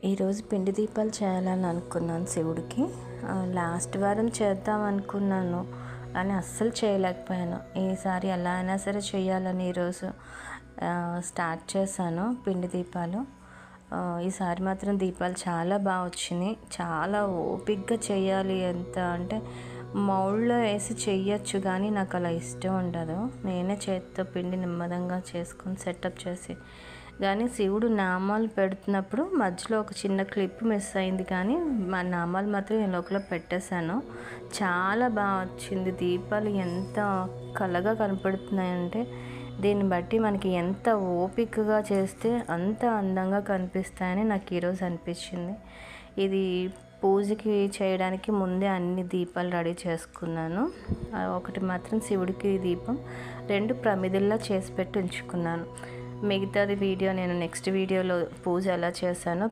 ఈరోజు పిండి దీపాలు చేయాలని అనుకున్నాను శివుడికి. లాస్ట్ వారం చేద్దాం అనుకున్నాను కానీ అస్సలు చేయలేకపోయాను. ఈసారి ఎలా అయినా సరే చేయాలని ఈరోజు స్టార్ట్ చేశాను పిండి దీపాలు. ఈసారి మాత్రం దీపాలు చాలా బాగా వచ్చినాయి. చాలా ఓపికగా చేయాలి. ఎంత అంటే మౌల్డ్లో వేసి చెయ్యొచ్చు కానీ నాకు అలా ఇష్టం ఉండదు. నేనే చేతితో పిండి నెమ్మదంగా చేసుకొని సెటప్ చేసి, కానీ శివుడు నామాలు పెడుతున్నప్పుడు మధ్యలో ఒక చిన్న క్లిప్ మిస్ అయింది, కానీ మా నామాలు మాత్రం నేను లోపల పెట్టేశాను. చాలా బాగా వచ్చింది. దీపాలు ఎంత కళగా కనపడుతున్నాయంటే దీన్ని బట్టి మనకి ఎంత ఓపికగా చేస్తే అంత అందంగా కనిపిస్తాయని నాకు ఈరోజు అనిపించింది. ఇది పూజకి చేయడానికి ముందే అన్ని దీపాలు రెడీ చేసుకున్నాను. ఒకటి మాత్రం శివుడికి దీపం, 2 ప్రమిదల్లా చేసి పెట్టి ఉంచుకున్నాను. మిగతాది వీడియో నేను నెక్స్ట్ వీడియోలో పూజ ఎలా చేశానో